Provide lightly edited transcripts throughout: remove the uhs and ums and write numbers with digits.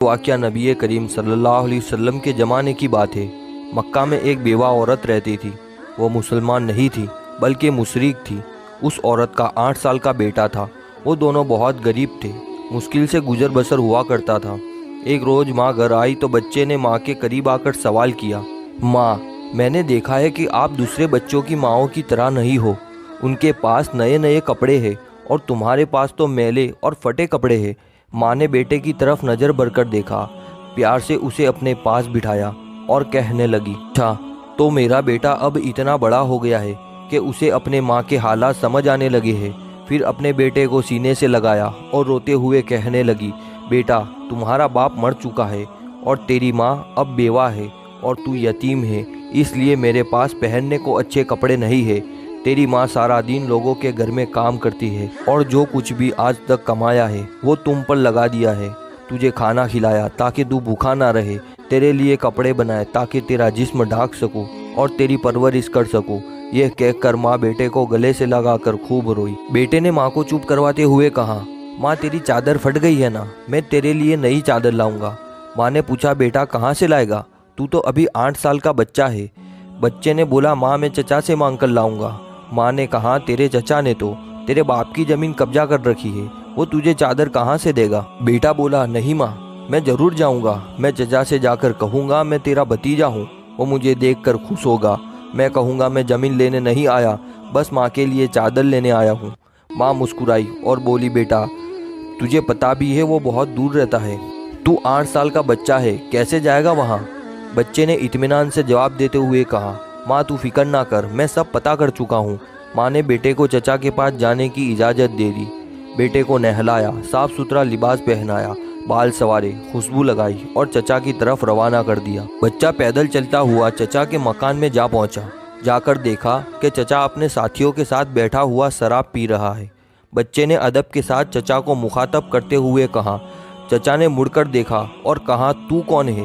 واقعہ نبی کریم صلی اللہ علیہ وسلم کے زمانے کی بات ہے۔ مکہ میں ایک بیوہ عورت رہتی تھی۔ وہ مسلمان نہیں تھی بلکہ مشرک تھی۔ اس عورت کا 8 سال کا بیٹا تھا۔ وہ دونوں بہت غریب تھے، مشکل سے گزر بسر ہوا کرتا تھا۔ ایک روز ماں گھر آئی تو بچے نے ماں کے قریب آ کر سوال کیا، ماں، میں نے دیکھا ہے کہ آپ دوسرے بچوں کی ماؤں کی طرح نہیں ہو۔ ان کے پاس نئے نئے کپڑے ہیں اور تمہارے پاس تو میلے اور پھٹے کپڑے ہیں۔ ماں نے بیٹے کی طرف نظر بھر کر دیکھا، پیار سے اسے اپنے پاس بٹھایا اور کہنے لگی، اچھا تو میرا بیٹا اب اتنا بڑا ہو گیا ہے کہ اسے اپنے ماں کے حالات سمجھ آنے لگے ہیں۔ پھر اپنے بیٹے کو سینے سے لگایا اور روتے ہوئے کہنے لگی، بیٹا تمہارا باپ مر چکا ہے اور تیری ماں اب بیوہ ہے اور تو یتیم ہے، اس لیے میرے پاس پہننے کو اچھے کپڑے نہیں ہے۔ تیری ماں سارا دن لوگوں کے گھر میں کام کرتی ہے اور جو کچھ بھی آج تک کمایا ہے وہ تم پر لگا دیا ہے۔ تجھے کھانا کھلایا تاکہ تو بھوکا نہ رہے، تیرے لیے کپڑے بنائے تاکہ تیرا جسم ڈھانک سکوں اور تیری پرورش کر سکوں۔ یہ کہہ کر ماں بیٹے کو گلے سے لگا کر خوب روئی۔ بیٹے نے ماں کو چپ کرواتے ہوئے کہا، ماں تیری چادر پھٹ گئی ہے نا، میں تیرے لیے نئی چادر لاؤں گا۔ ماں نے پوچھا، بیٹا کہاں سے لائے گا؟ تو ابھی 8 سال کا بچہ ہے۔ بچے نے بولا، ماں میں چچا سے مانگ کر لاؤں گا۔ ماں نے کہا، تیرے چچا نے تو تیرے باپ کی زمین قبضہ کر رکھی ہے، وہ تجھے چادر کہاں سے دے گا؟ بیٹا بولا، نہیں ماں، میں ضرور جاؤں گا۔ میں چچا سے جا کر کہوں گا میں تیرا بھتیجا ہوں، وہ مجھے دیکھ کر خوش ہوگا۔ میں کہوں گا میں زمین لینے نہیں آیا، بس ماں کے لیے چادر لینے آیا ہوں۔ ماں مسکرائی اور بولی، بیٹا تجھے پتا بھی ہے وہ بہت دور رہتا ہے، تو 8 سال کا بچہ ہے، کیسے جائے گا وہاں؟ بچے نے اطمینان سے جواب دیتے ہوئے کہا، ماں تو فکر نہ کر، میں سب پتہ کر چکا ہوں۔ ماں نے بیٹے کو چچا کے پاس جانے کی اجازت دے دی۔ بیٹے کو نہلایا، صاف ستھرا لباس پہنایا، بال سنوارے، خوشبو لگائی اور چچا کی طرف روانہ کر دیا۔ بچہ پیدل چلتا ہوا چچا کے مکان میں جا پہنچا۔ جا کر دیکھا کہ چچا اپنے ساتھیوں کے ساتھ بیٹھا ہوا شراب پی رہا ہے۔ بچے نے ادب کے ساتھ چچا کو مخاطب کرتے ہوئے کہا۔ چچا نے مڑ کر دیکھا اور کہا، تو کون ہے؟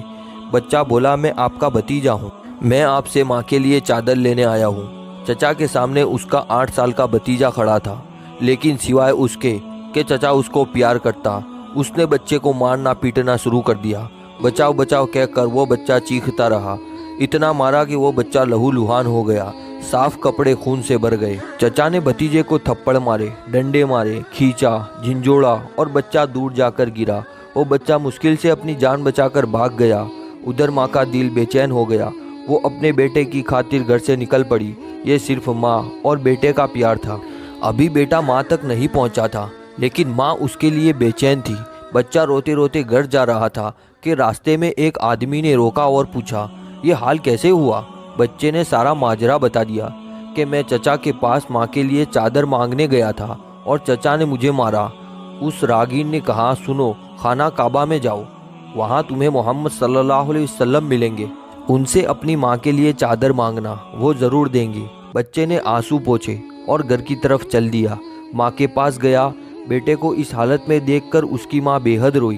بچہ بولا، میں آپ کا بھتیجا ہوں، میں آپ سے ماں کے لیے چادر لینے آیا ہوں۔ چچا کے سامنے اس کا 8 سال کا بھتیجا کھڑا تھا، لیکن سوائے اس کے کہ چچا اس کو پیار کرتا، اس نے بچے کو مارنا پیٹنا شروع کر دیا۔ بچاؤ بچاؤ کہہ کر وہ بچہ چیختا رہا، اتنا مارا کہ وہ بچہ لہو لہان ہو گیا، صاف کپڑے خون سے بھر گئے۔ چچا نے بھتیجے کو تھپڑ مارے، ڈنڈے مارے، کھینچا، جھنجھوڑا اور بچہ دور جا کر گرا۔ وہ بچہ مشکل سے اپنی جان بچا کر بھاگ گیا۔ ادھر ماں کا دل بے چین ہو گیا، وہ اپنے بیٹے کی خاطر گھر سے نکل پڑی۔ یہ صرف ماں اور بیٹے کا پیار تھا۔ ابھی بیٹا ماں تک نہیں پہنچا تھا، لیکن ماں اس کے لیے بے چین تھی۔ بچہ روتے روتے گھر جا رہا تھا کہ راستے میں ایک آدمی نے روکا اور پوچھا، یہ حال کیسے ہوا؟ بچے نے سارا ماجرا بتا دیا کہ میں چچا کے پاس ماں کے لیے چادر مانگنے گیا تھا اور چچا نے مجھے مارا۔ اس راگیر نے کہا، سنو، خانہ کعبہ میں جاؤ، وہاں تمہیں محمد صلی اللہ علیہ وسلم ملیں گے، ان سے اپنی ماں کے لیے چادر مانگنا، وہ ضرور دیں گے۔ بچے نے آنسو پوچھے اور گھر کی طرف چل دیا۔ ماں کے پاس گیا۔ بیٹے کو اس حالت میں دیکھ کر اس کی ماں بے حد روئی،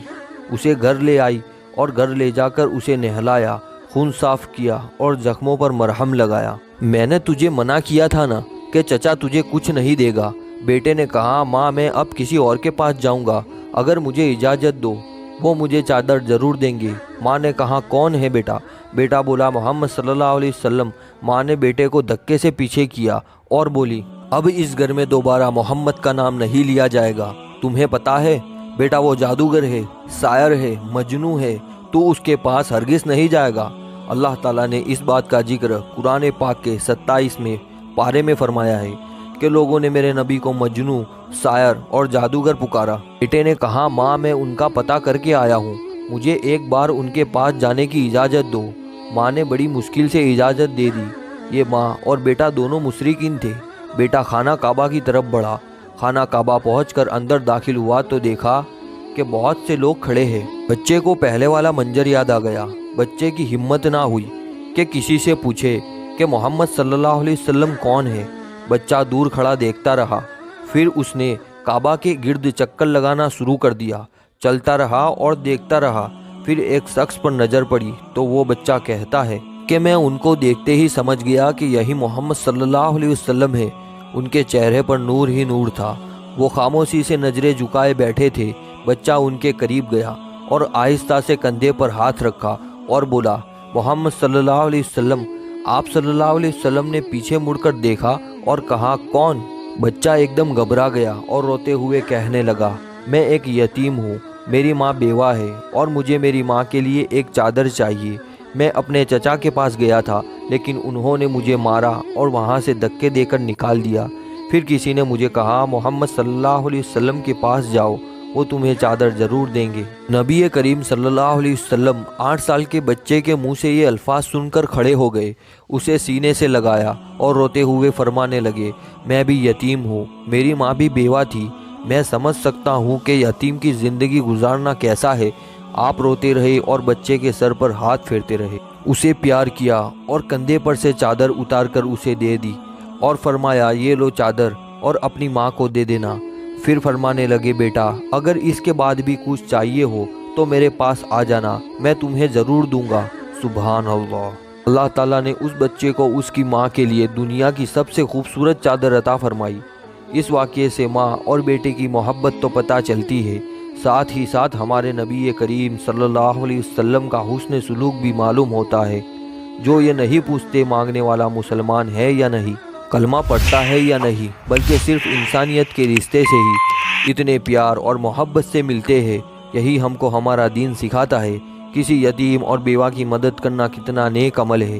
اسے گھر لے آئی اور گھر لے جا کر اسے نہلایا، خون صاف کیا اور زخموں پر مرہم لگایا۔ میں نے تجھے منع کیا تھا نا کہ چچا تجھے کچھ نہیں دے گا؟ بیٹے نے کہا، ماں میں اب کسی اور کے پاس جاؤں گا، اگر مجھے اجازت دو، وہ مجھے چادر ضرور دیں گے۔ ماں نے کہا، کون ہے بیٹا؟ بیٹا بولا، محمد صلی اللہ علیہ وسلم۔ ماں نے بیٹے کو دھکے سے پیچھے کیا اور بولی، اب اس گھر میں دوبارہ محمد کا نام نہیں لیا جائے گا۔ تمہیں پتا ہے بیٹا وہ جادوگر ہے، ساحر ہے، مجنون ہے، تو اس کے پاس ہرگز نہیں جائے گا۔ اللہ تعالیٰ نے اس بات کا ذکر قرآن پاک کے 27 پارے میں فرمایا ہے کہ لوگوں نے میرے نبی کو مجنون، ساحر اور جادوگر پکارا۔ بیٹے نے کہا، ماں میں ان کا پتہ کر کے آیا ہوں، مجھے ایک بار ان کے پاس جانے کی اجازت دو۔ ماں نے بڑی مشکل سے اجازت دے دی۔ یہ ماں اور بیٹا دونوں مشرکین تھے۔ بیٹا خانہ کعبہ کی طرف بڑھا۔ خانہ کعبہ پہنچ کر اندر داخل ہوا تو دیکھا کہ بہت سے لوگ کھڑے ہیں۔ بچے کو پہلے والا منظر یاد آ گیا۔ بچے کی ہمت نہ ہوئی کہ کسی سے پوچھے کہ محمد صلی اللہ علیہ وسلم کون ہے۔ بچہ دور کھڑا دیکھتا رہا، پھر اس نے کعبہ کے گرد چکر لگانا شروع کر دیا۔ چلتا رہا اور دیکھتا رہا، پھر ایک شخص پر نظر پڑی تو وہ بچہ کہتا ہے کہ میں ان کو دیکھتے ہی سمجھ گیا کہ یہی محمد صلی اللہ علیہ وسلم ہے۔ ان کے چہرے پر نور ہی نور تھا، وہ خاموشی سے نظریں جھکائے بیٹھے تھے۔ بچہ ان کے قریب گیا اور آہستہ سے کندھے پر ہاتھ رکھا اور بولا، محمد صلی اللہ علیہ وسلم۔ آپ صلی اللہ علیہ وسلم نے پیچھے مڑ کر دیکھا اور کہا، کون؟ بچہ ایک دم گھبرا گیا اور روتے ہوئے کہنے لگا، میں ایک یتیم ہوں، میری ماں بیوہ ہے اور مجھے میری ماں کے لیے ایک چادر چاہیے۔ میں اپنے چچا کے پاس گیا تھا لیکن انہوں نے مجھے مارا اور وہاں سے دھکے دے کر نکال دیا۔ پھر کسی نے مجھے کہا، محمد صلی اللہ علیہ وسلم کے پاس جاؤ، وہ تمہیں چادر ضرور دیں گے۔ نبی کریم صلی اللہ علیہ وسلم 8 سال کے بچے کے منہ سے یہ الفاظ سن کر کھڑے ہو گئے، اسے سینے سے لگایا اور روتے ہوئے فرمانے لگے، میں بھی یتیم ہوں، میری ماں بھی بیوہ تھی، میں سمجھ سکتا ہوں کہ یتیم کی زندگی گزارنا کیسا ہے۔ آپ روتے رہے اور بچے کے سر پر ہاتھ پھیرتے رہے، اسے پیار کیا اور کندھے پر سے چادر اتار کر اسے دے دی اور فرمایا، یہ لو چادر اور اپنی ماں کو دے دینا۔ پھر فرمانے لگے، بیٹا اگر اس کے بعد بھی کچھ چاہیے ہو تو میرے پاس آ جانا، میں تمہیں ضرور دوں گا۔ سبحان اللہ۔ اللہ تعالیٰ نے اس بچے کو اس کی ماں کے لیے دنیا کی سب سے خوبصورت چادر عطا فرمائی۔ اس واقعے سے ماں اور بیٹے کی محبت تو پتہ چلتی ہے، ساتھ ہی ساتھ ہمارے نبی کریم صلی اللہ علیہ وسلم کا حسن سلوک بھی معلوم ہوتا ہے، جو یہ نہیں پوچھتے مانگنے والا مسلمان ہے یا نہیں، کلمہ پڑھتا ہے یا نہیں، بلکہ صرف انسانیت کے رشتے سے ہی اتنے پیار اور محبت سے ملتے ہیں۔ یہی ہم کو ہمارا دین سکھاتا ہے۔ کسی یتیم اور بیوہ کی مدد کرنا کتنا نیک عمل ہے۔